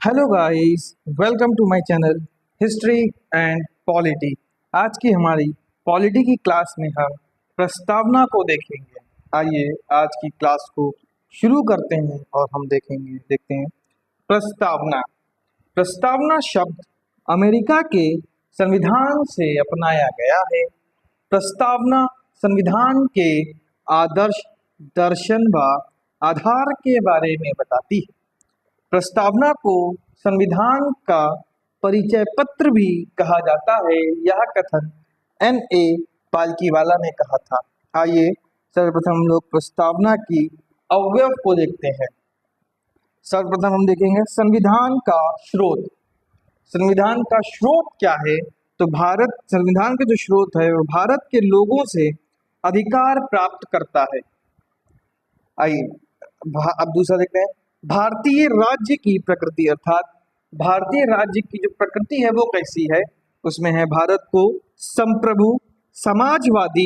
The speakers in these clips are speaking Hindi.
Hello guys, welcome to my channel history and polity. आज की हमारी पॉलिटी की क्लास में हम प्रस्तावना को देखेंगे। आइए आज की क्लास को शुरू करते हैं और हम देखते हैं प्रस्तावना। प्रस्तावना शब्द अमेरिका के संविधान से अपनाया गया है। प्रस्तावना संविधान के आदर्श, दर्शन व आधार के बारे में बताती है। प्रस्तावना को संविधान का परिचय पत्र भी कहा जाता है। यह कथन N.A. पालकीवाला ने कहा था। आइए सर्वप्रथम हम लोग प्रस्तावना की अवयव को देखते हैं। सर्वप्रथम हम देखेंगे संविधान का स्रोत। संविधान का स्रोत क्या है? तो भारत, संविधान का जो स्रोत है वो भारत के लोगों से अधिकार प्राप्त करता है। आइए अब दूसरा देखते हैं भारतीय राज्य की प्रकृति, अर्थात भारतीय राज्य की जो प्रकृति है वो कैसी है। उसमें है भारत को संप्रभु, समाजवादी,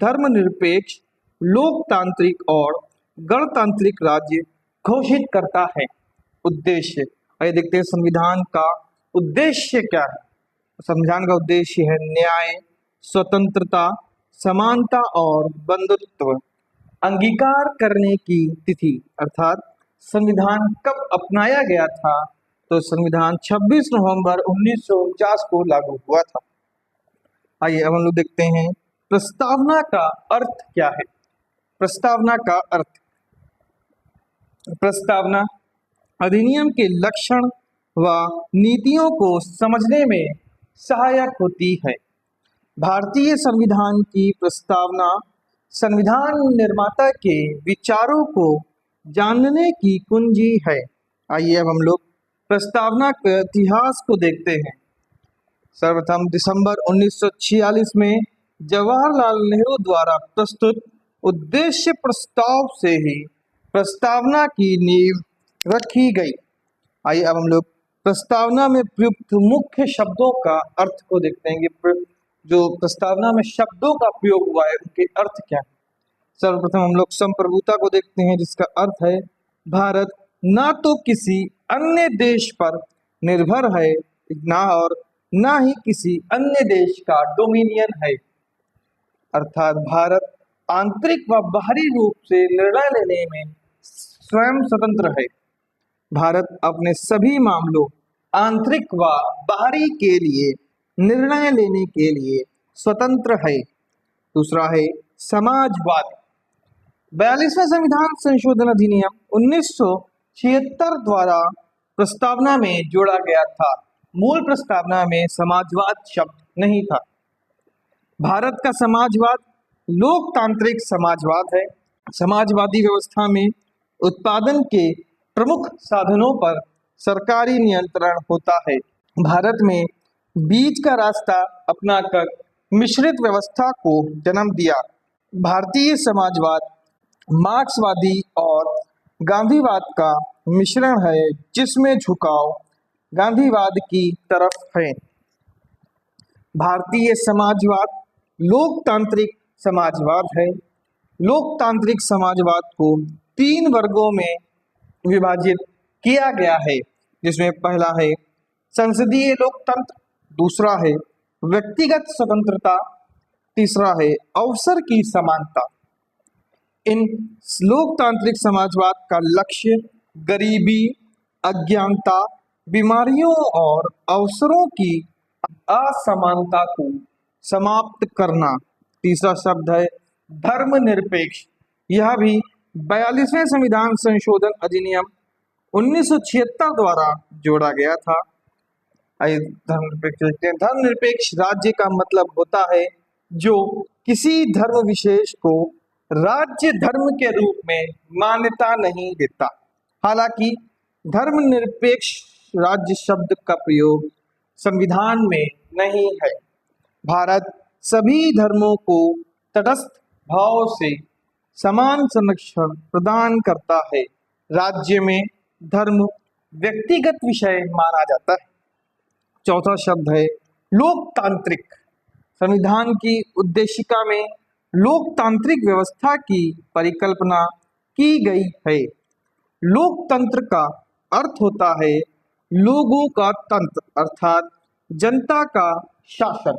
धर्मनिरपेक्ष, लोकतांत्रिक और गणतांत्रिक राज्य घोषित करता है। उद्देश्य, आइए देखते हैं संविधान का उद्देश्य क्या है। संविधान का उद्देश्य है न्याय, स्वतंत्रता, समानता और बंधुत्व। अंगीकार करने की तिथि, अर्थात संविधान कब अपनाया गया था? तो संविधान 26 नवंबर 1949 को लागू हुआ था। आइए अब हम लोग देखते हैं प्रस्तावना का अर्थ क्या है। प्रस्तावना का अर्थ, प्रस्तावना अधिनियम के लक्षण व नीतियों को समझने में सहायक होती है। भारतीय संविधान की प्रस्तावना संविधान निर्माता के विचारों को जानने की कुंजी है। आइए अब हम लोग प्रस्तावना के इतिहास को देखते हैं। सर्वप्रथम दिसंबर 1946 में जवाहरलाल नेहरू द्वारा प्रस्तुत उद्देश्य प्रस्ताव से ही प्रस्तावना की नींव रखी गई। आइए अब हम लोग प्रस्तावना में प्रयुक्त मुख्य शब्दों का अर्थ को देखते हैं कि जो प्रस्तावना में शब्दों का प्रयोग हुआ है उनके अर्थ क्या है। सर्वप्रथम हम लोग संप्रभुता को देखते हैं, जिसका अर्थ है भारत ना तो किसी अन्य देश पर निर्भर है ना ही किसी अन्य देश का डोमिनियन है। अर्थात भारत आंतरिक व बाहरी रूप से निर्णय लेने में स्वयं स्वतंत्र है। भारत अपने सभी मामलों, आंतरिक व बाहरी के लिए निर्णय लेने के लिए स्वतंत्र है। दूसरा है समाजवाद। 42वें संविधान संशोधन अधिनियम 1976 द्वारा प्रस्तावना में जोड़ा गया था। मूल प्रस्तावना में समाजवाद शब्द नहीं था। भारत का समाजवाद लोकतांत्रिक समाजवाद है। समाजवादी व्यवस्था में उत्पादन के प्रमुख साधनों पर सरकारी नियंत्रण होता है। भारत में बीच का रास्ता अपनाकर मिश्रित व्यवस्था को जन्म दिया। भारतीय समाजवाद मार्क्सवादी और गांधीवाद का मिश्रण है, जिसमें झुकाव गांधीवाद की तरफ है। भारतीय समाजवाद लोकतांत्रिक समाजवाद है। लोकतांत्रिक समाजवाद को 3 वर्गों में विभाजित किया गया है, जिसमें पहला है संसदीय लोकतंत्र, दूसरा है व्यक्तिगत स्वतंत्रता, तीसरा है अवसर की समानता। इन लोकतांत्रिक समाजवाद का लक्ष्य गरीबी, अज्ञानता, बीमारियों और अवसरों की असमानता को समाप्त करना। तीसरा शब्द है धर्मनिरपेक्ष। यह भी 42वें संविधान संशोधन अधिनियम 1976 द्वारा जोड़ा गया था। धर्मनिरपेक्ष राज्य का मतलब होता है जो किसी धर्म विशेष को राज्य धर्म के रूप में मान्यता नहीं देता। हालांकि धर्मनिरपेक्ष राज्य शब्द का प्रयोग संविधान में नहीं है। भारत सभी धर्मों को तटस्थ भाव से समान संरक्षण प्रदान करता है। राज्य में धर्म व्यक्तिगत विषय माना जाता है। चौथा शब्द है लोकतांत्रिक। संविधान की उद्देशिका में लोकतांत्रिक व्यवस्था की परिकल्पना की गई है। लोकतंत्र का अर्थ होता है लोगों का तंत्र अर्थात जनता का शासन।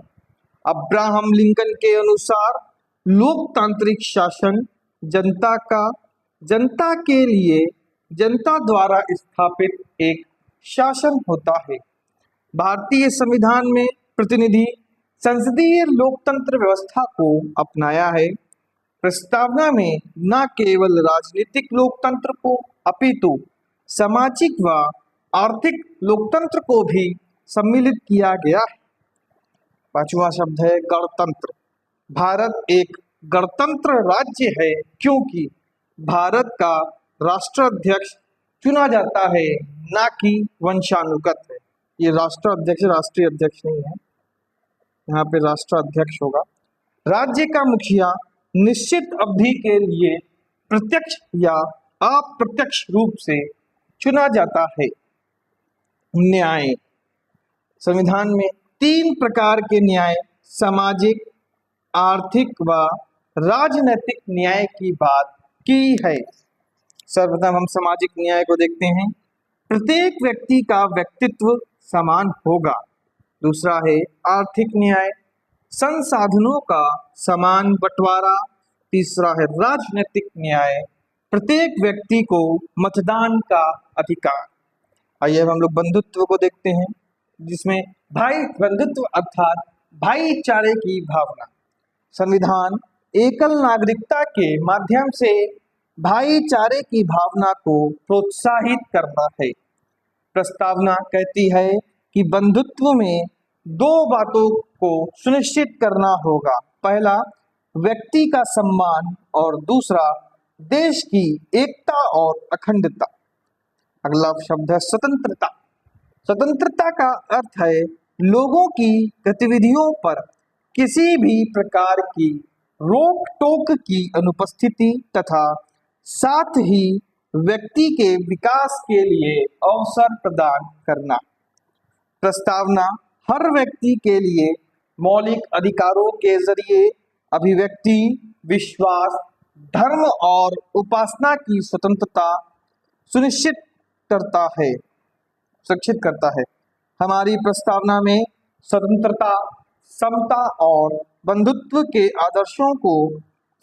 अब्राहम लिंकन के अनुसार लोकतांत्रिक शासन जनता का, जनता के लिए, जनता द्वारा स्थापित एक शासन होता है। भारतीय संविधान में प्रतिनिधि संसदीय लोकतंत्र व्यवस्था को अपनाया है। प्रस्तावना में न केवल राजनीतिक लोकतंत्र को अपितु सामाजिक व आर्थिक लोकतंत्र को भी सम्मिलित किया गया है। पांचवा शब्द है गणतंत्र। भारत एक गणतंत्र राज्य है क्योंकि भारत का राष्ट्राध्यक्ष चुना जाता है, ना कि वंशानुगत है। ये राष्ट्राध्यक्ष राष्ट्रीय अध्यक्ष नहीं है, यहाँ पे राष्ट्राध्यक्ष होगा। राज्य का मुखिया निश्चित अवधि के लिए प्रत्यक्ष या अप्रत्यक्ष रूप से चुना जाता है। न्याय। संविधान में 3 प्रकार के न्याय, सामाजिक, आर्थिक व राजनैतिक न्याय की बात की है। सर्वप्रथम हम सामाजिक न्याय को देखते हैं। प्रत्येक व्यक्ति का व्यक्तित्व समान होगा। दूसरा है आर्थिक न्याय, संसाधनों का समान बंटवारा। तीसरा है राजनीतिक न्याय, प्रत्येक व्यक्ति को मतदान का अधिकार। आइए अब हम लोग बंधुत्व को देखते हैं, जिसमें भाई बंधुत्व अर्थात भाईचारे की भावना। संविधान एकल नागरिकता के माध्यम से भाईचारे की भावना को प्रोत्साहित करता है। प्रस्तावना कहती है कि बंधुत्व में 2 बातों को सुनिश्चित करना होगा। पहला, व्यक्ति का सम्मान और दूसरा, देश की एकता और अखंडता। अगला शब्द है स्वतंत्रता। स्वतंत्रता का अर्थ है लोगों की गतिविधियों पर किसी भी प्रकार की रोक टोक की अनुपस्थिति तथा साथ ही व्यक्ति के विकास के लिए अवसर प्रदान करना। प्रस्तावना हर व्यक्ति के लिए मौलिक अधिकारों के जरिए अभिव्यक्ति, विश्वास, धर्म और उपासना की स्वतंत्रता सुनिश्चित करता है। हमारी प्रस्तावना में स्वतंत्रता, समता और बंधुत्व के आदर्शों को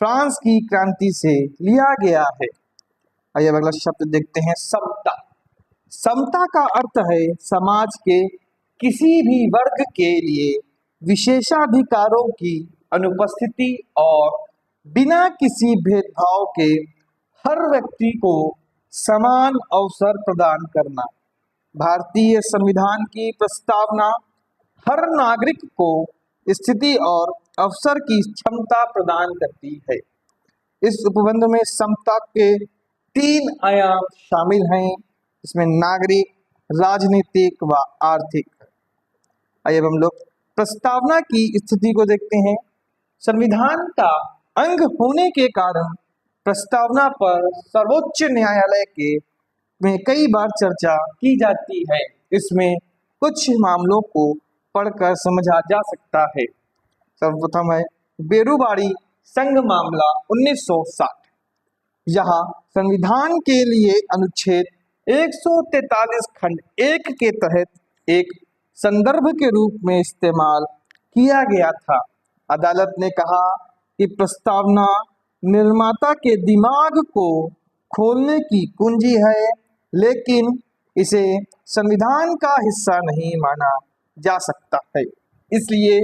फ्रांस की क्रांति से लिया गया है। आइए अगला शब्द देखते हैं, समता। समता का अर्थ है समाज के किसी भी वर्ग के लिए विशेषाधिकारों की अनुपस्थिति और बिना किसी भेदभाव के हर व्यक्ति को समान अवसर प्रदान करना। भारतीय संविधान की प्रस्तावना हर नागरिक को स्थिति और अवसर की क्षमता प्रदान करती है। इस उपबंध में समता के 3 आयाम शामिल हैं, इसमें नागरिक, राजनीतिक व आर्थिक। आइए अब हम लोग प्रस्तावना की स्थिति को देखते हैं। संविधान का अंग होने के कारण प्रस्तावना पर सर्वोच्च न्यायालय के में कई बार चर्चा की जाती है। इसमें कुछ मामलों को पढ़कर समझा जा सकता है। सर्वप्रथम है बेरुबाड़ी संघ मामला 1960। यहाँ संविधान के लिए अनुच्छेद 143 खंड 1 के तहत एक संदर्भ के रूप में इस्तेमाल किया गया था। अदालत ने कहा कि प्रस्तावना निर्माता के दिमाग को खोलने की कुंजी है, लेकिन इसे संविधान का हिस्सा नहीं माना जा सकता है, इसलिए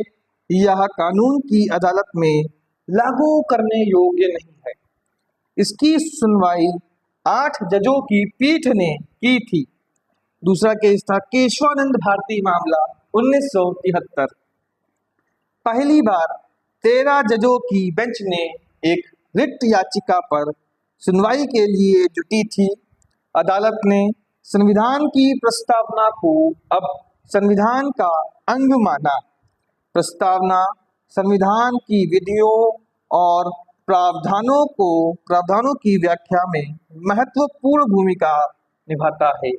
यह कानून की अदालत में लागू करने योग्य नहीं है। इसकी सुनवाई 8 जजों की पीठ ने की थी। दूसरा केस था केशवानंद भारती मामला 1973। पहली बार 13 जजों की बेंच ने एक रिट याचिका पर सुनवाई के लिए जुटी थी। अदालत ने संविधान की प्रस्तावना को अब संविधान का अंग माना। प्रस्तावना संविधान की विधियों और प्रावधानों की व्याख्या में महत्वपूर्ण भूमिका निभाता है।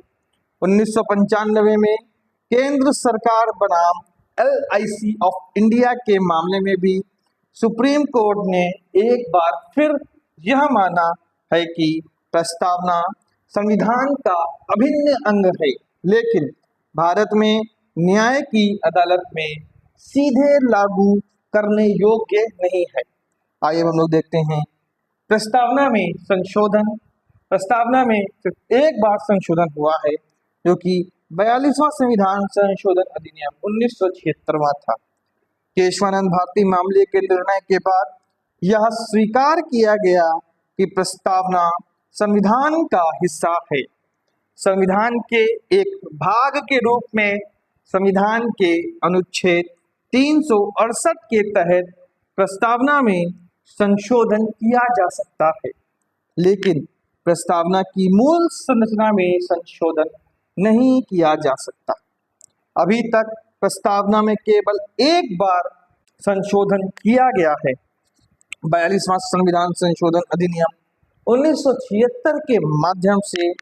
1995 में केंद्र सरकार बनाम LIC ऑफ इंडिया के मामले में भी सुप्रीम कोर्ट ने एक बार फिर यह माना है कि प्रस्तावना संविधान का अभिन्न अंग है, लेकिन भारत में न्याय की अदालत में सीधे लागू करने योग्य नहीं है। आइए हम लोग देखते हैं प्रस्तावना में संशोधन। प्रस्तावना में सिर्फ एक बार संशोधन हुआ है, जो कि 42वां संविधान संशोधन अधिनियम 1976 था। केशवानंद भारती मामले के निर्णय के बाद यह स्वीकार किया गया कि प्रस्तावना संविधान का हिस्सा है। संविधान के एक भाग के रूप में संविधान के अनुच्छेद 368 के तहत प्रस्तावना में संशोधन किया जा सकता है, लेकिन प्रस्तावना की मूल संरचना में संशोधन नहीं किया जा सकता। अभी तक प्रस्तावना में केवल एक बार संशोधन किया गया है। 42वां संविधान संशोधन अधिनियम 1976 के माध्यम से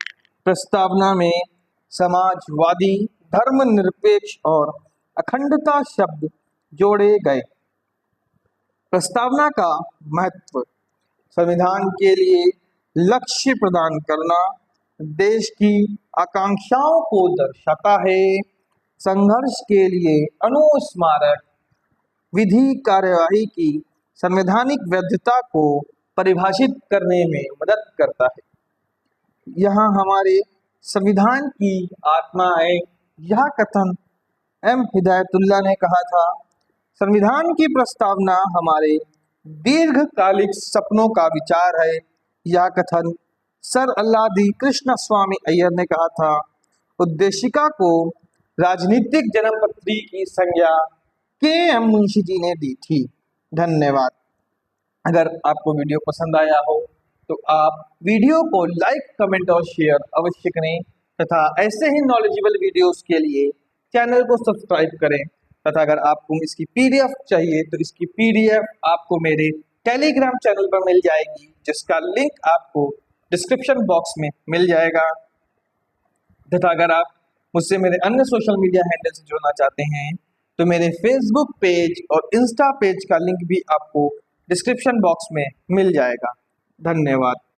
प्रस्तावना में समाजवादी, धर्मनिरपेक्ष और अखंडता शब्द जोड़े गए। प्रस्तावना का महत्व: संविधान के लिए लक्ष्य प्रदान करना, देश की आकांक्षाओं को दर्शाता है, संघर्ष के लिए अनुस्मारक, विधि कार्यवाही की संवैधानिक वैधता को परिभाषित करने में मदद करता है। यहाँ हमारे संविधान की आत्मा है। यह कथन एम हिदायतुल्लाह ने कहा था, संविधान की प्रस्तावना हमारे दीर्घकालिक सपनों का विचार है। यह कथन सर अल्लादी कृष्ण स्वामी अय्यर ने कहा था। उद्देशिका को राजनीतिक जन्मपत्री की संज्ञा के.एम. मुंशी जी ने दी थी। धन्यवाद। अगर आपको वीडियो पसंद आया हो तो आप वीडियो को लाइक, कमेंट और शेयर अवश्य करें तथा ऐसे ही नॉलेजेबल वीडियोस के लिए चैनल को सब्सक्राइब करें तथा अगर आपको इसकी पीडीएफ चाहिए तो इसकी पीडीएफ आपको मेरे टेलीग्राम चैनल पर मिल जाएगी, जिसका लिंक आपको डिस्क्रिप्शन बॉक्स में मिल जाएगा। तथा अगर आप मुझसे मेरे अन्य सोशल मीडिया हैंडल से जुड़ना चाहते हैं तो मेरे फेसबुक पेज और इंस्टा पेज का लिंक भी आपको डिस्क्रिप्शन बॉक्स में मिल जाएगा। धन्यवाद।